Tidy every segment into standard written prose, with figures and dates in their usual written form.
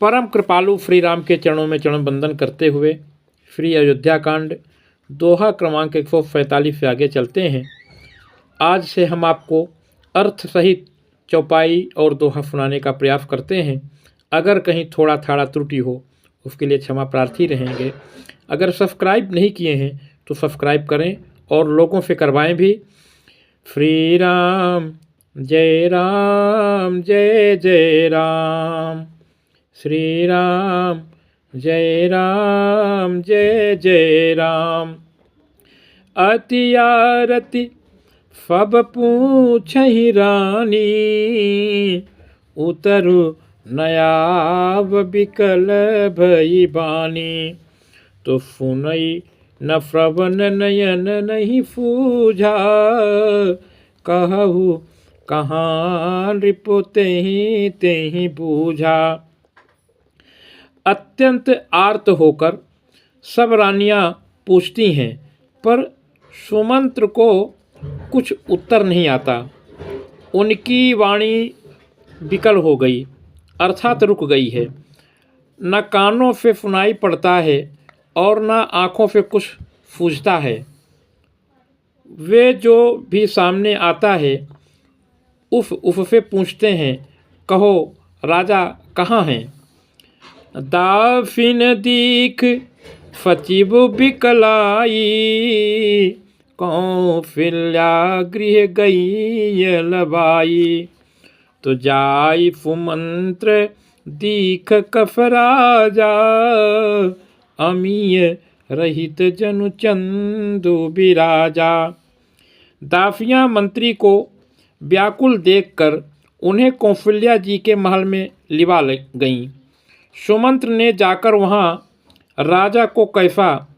परम कृपालु श्री राम के चरणों में चरण बंदन करते हुए श्री अयोध्या कांड दोहा क्रमांक 145 से आगे चलते हैं। आज से हम आपको अर्थ सहित चौपाई और दोहा सुनाने का प्रयास करते हैं। अगर कहीं थोड़ा थाड़ा त्रुटि हो उसके लिए क्षमा प्रार्थी रहेंगे। अगर सब्सक्राइब नहीं किए हैं तो सब्सक्राइब करें और लोगों से करवाएं भी। श्री राम जय जय राम, श्री राम जय जय राम। अति आरती सब पूछहि रानी, उतरु नयाव बिकल भई बानी। तो सुनई न श्रवण नयन नहीं सूझा, कहु कहाँ रिपु तेहि तेहि बूझा। अत्यंत आर्त होकर सब रानियां पूछती हैं, पर सुमंत्र को कुछ उत्तर नहीं आता। उनकी वाणी विकल हो गई, अर्थात रुक गई है। न कानों से सुनाई पड़ता है और न आँखों से कुछ सूझता है। वे जो भी सामने आता है उससे पूछते हैं, कहो राजा कहाँ हैं। दाफिन दीख सचिव बिकलाई, कौशल्या गृह गई लबाई। तो जाई सुमंत्र दीख कफ राजा, अमीय रहित जनु चंदु बिराजा। दासियां मंत्री को व्याकुल देखकर उन्हें कौशल्या जी के महल में लिवा गईं। सुमंत्र ने जाकर वहाँ राजा को कैसा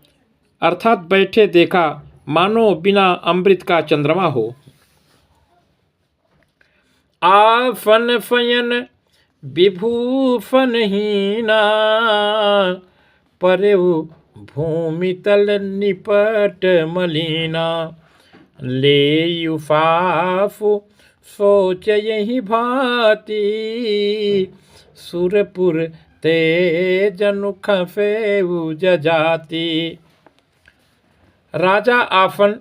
अर्थात बैठे देखा, मानो बिना अमृत का चंद्रमा हो। आसन शयन विभूषण हीना, परेउ भूमि तल निपट मलिना। ले साफु सोच यही भांति, सुरपुर ते जनु खफे जाति। राजा आसन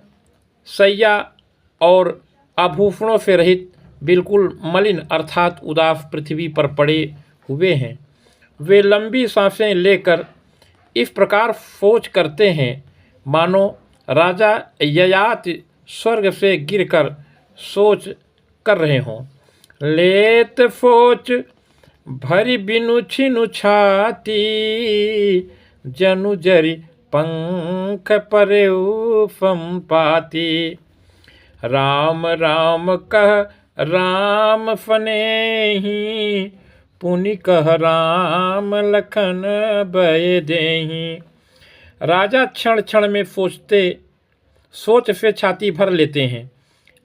सैया और आभूषणों से रहित बिल्कुल मलिन अर्थात उदास पृथ्वी पर पड़े हुए हैं। वे लंबी सांसें लेकर इस प्रकार सोच करते हैं, मानो राजा ययाति स्वर्ग से गिरकर सोच कर रहे हों। लेत सोच भरी बिनु छिनु छाती, जनु जरी पंख परेउ संपाती। राम राम कह राम फनेहि, पुनि कह राम लखन भय देहि। राजा क्षण क्षण में सोच से छाती भर लेते हैं।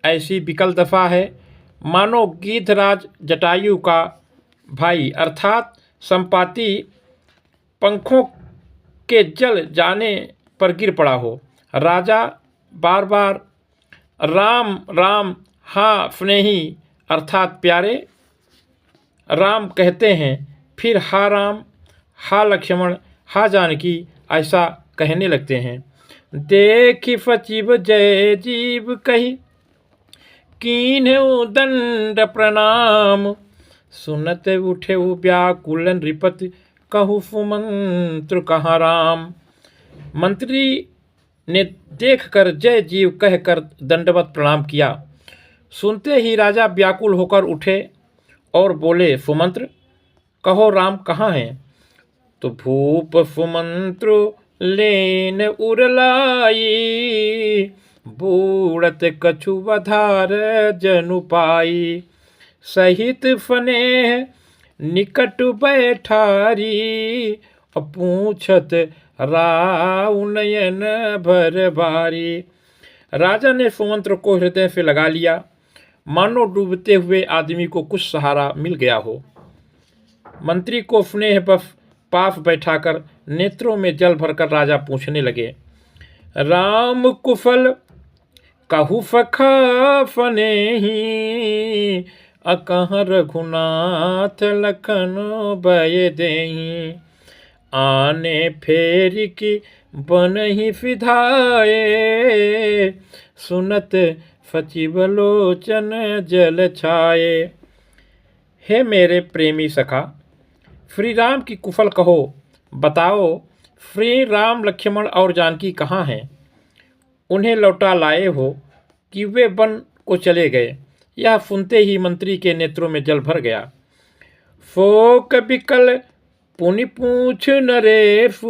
ऐसी विकल दफा है मानो गीधराज जटायु का भाई अर्थात संपाति पंखों के जल जाने पर गिर पड़ा हो। राजा बार बार राम राम हाँ स्नेही अर्थात प्यारे राम कहते हैं, फिर हा राम हा लक्ष्मण हा जानकी ऐसा कहने लगते हैं। देखि सचिव जय जीव कही, कीन्हु दंड प्रणाम। सुनत उठे व्याकुल नृपति, कहु सुमंत्र कहाँ राम। मंत्री ने देखकर जय जीव कहकर दंडवत प्रणाम किया। सुनते ही राजा व्याकुल होकर उठे और बोले, सुमंत्र कहो राम कहाँ हैं। तो भूप सुमंत्र लेन उरलाई, बूढ़त कछु वधार जनु पाई। सहित फनेह निकट बैठारी, पूछत राउ नयन भर भारी। राजा ने सुमंत्र को हृदय से लगा लिया, मानो डूबते हुए आदमी को कुछ सहारा मिल गया हो। मंत्री को स्नेह बफ पास बैठाकर नेत्रों में जल भरकर राजा पूछने लगे, राम कुशल कहु सखा फनेहि, अकहाँ रघुनाथ लखन भय देहि। आने फेर की बनहि फिधाए, सुनत सचिव लोचन जल छाए। हे मेरे प्रेमी सखा, श्री राम की कुशल कहो, बताओ श्री राम लक्ष्मण और जानकी कहाँ हैं? उन्हें लौटा लाए हो कि वे वन को चले गए? यह सुनते ही मंत्री के नेत्रों में जल भर गया। फोक बिकल पुनि पूछ नरेशु,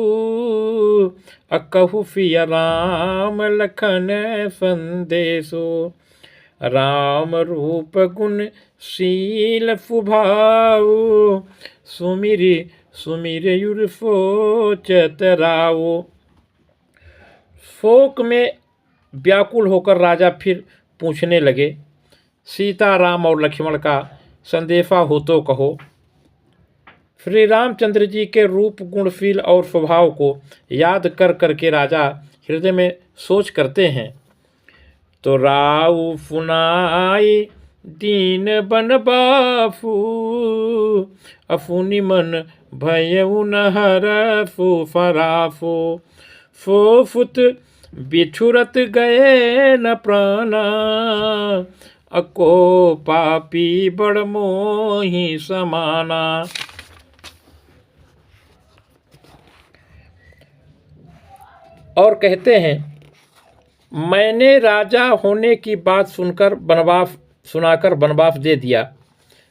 अकहु सिया राम लखन संदेशो। राम रूप गुण शील सुभाव, सुमिरि सुमिर युर सोचत राव। शोक में व्याकुल होकर राजा फिर पूछने लगे, सीता राम और लक्ष्मण का संदेशा हो तो कहो। श्री रामचंद्र जी के रूप गुणशील और स्वभाव को याद कर करके राजा हृदय में सोच करते हैं। तो राव सुनाई दीन बन बाफू, अफुनि मन भयउ न हरफु फराफु। सो फुत बिछुरत गए न प्राणा, अको पापी बड़ मोहि समाना। और कहते हैं, मैंने राजा होने की बात सुनाकर वनवास दे दिया।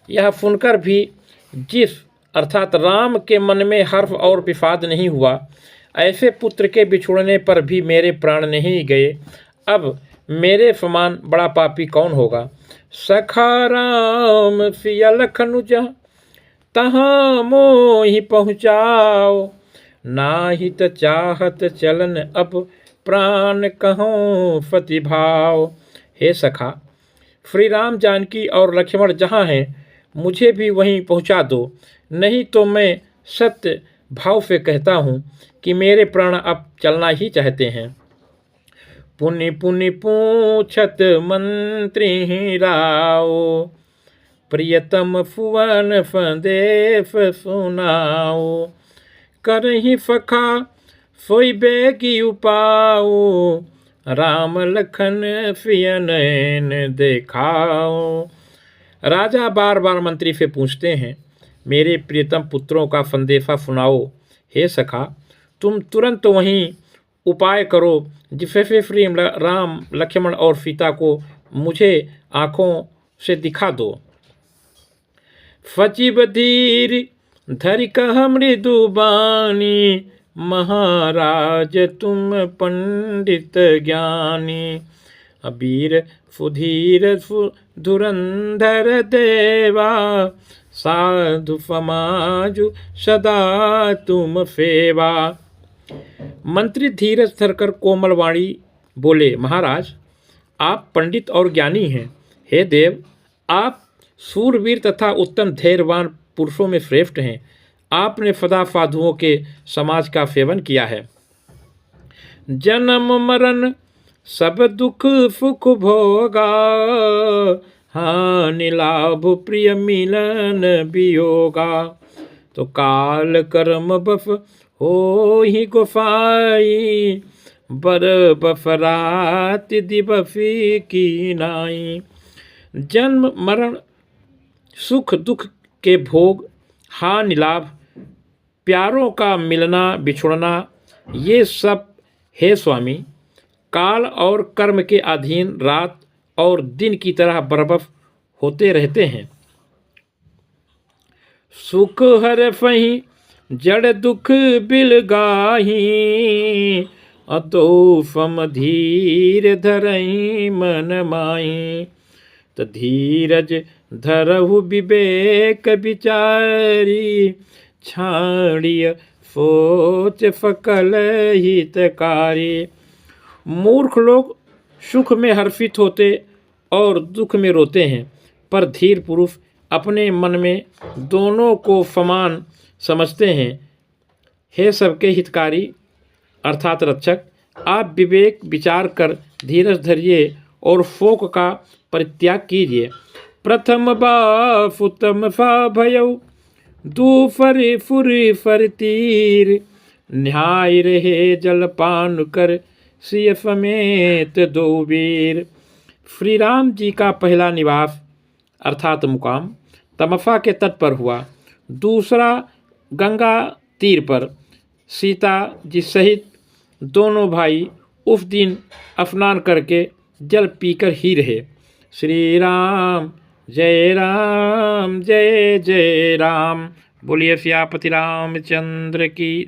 यह सुनकर भी जिस अर्थात राम के मन में हर्ष और विषाद नहीं हुआ, ऐसे पुत्र के बिछुड़ने पर भी मेरे प्राण नहीं गए। अब मेरे समान बड़ा पापी कौन होगा? सखा राम सिया लखनु जहाँ, तहाँ मोहि पहुँचाओ। नाहित चाहत चलन अब प्राण कहूँ पति भाव। हे सखा, श्री राम जानकी और लक्ष्मण जहाँ हैं, मुझे भी वहीं पहुँचा दो, नहीं तो मैं सत्य भाव से कहता हूँ कि मेरे प्राण अब चलना ही चाहते हैं। पुनि पुनि पूछत मंत्री राव, प्रियतम फुवन संदेश सुनाओ। करहि सखा सोई बेगी उपाओ, राम लखन सिय नयन देखाओ। राजा बार बार मंत्री से पूछते हैं, मेरे प्रियतम पुत्रों का संदेशा सुनाओ। हे सखा, तुम तुरंत वहीं उपाय करो जिससे श्री राम लक्ष्मण और सीता को मुझे आँखों से दिखा दो। सचिव धीर धरि कह मृदु बानी, महाराज तुम पंडित ज्ञानी। अबीर सुधीर धुरंधर देवा, साधु समाजु सदा तुम सेवा। मंत्री धीरज धरकर कोमल वाणी बोले, महाराज आप पंडित और ज्ञानी हैं। हे देव, आप सूरवीर तथा उत्तम धैर्यवान पुरुषों में श्रेष्ठ हैं। आपने सदा साधुओं के समाज का सेवन किया है। जन्म मरण सब दुख सुख भोगा, हानि लाभ प्रिय मिलन वियोगा। तो काल कर्म बफ हो ही गोसाई, बर बफरात दिवसी की नाई। जन्म मरण सुख दुख के भोग, हानि लाभ, प्यारों का मिलना बिछुड़ना, ये सब हे स्वामी काल और कर्म के अधीन रात और दिन की तरह बरबस होते रहते हैं। सुख हर फही जड़ दुख बिल गाही, अतो सम धीर धरई मन माही। तो धीरज धरहु विवेक विचारी, छाड़िय सोच सकल हितकारी। मूर्ख लोग सुख में हर्षित होते और दुख में रोते हैं, पर धीर पुरुष अपने मन में दोनों को समान समझते हैं। हे सबके हितकारी अर्थात रक्षक, आप विवेक विचार कर धीरज धरिए और शोक का परित्याग कीजिए। प्रथम बाफुतम फा भयौ, दूफर फुर फर तीर, न्याय रहे जलपान कर, सिय समेत दो वीर। श्री राम जी का पहला निवास अर्थात मुकाम तमफा के तट पर हुआ, दूसरा गंगा तीर पर। सीता जी सहित दोनों भाई उस दिन स्नान करके जल पीकर ही रहे। श्री राम जय जय राम। बोलिए सियापति रामचंद्र की।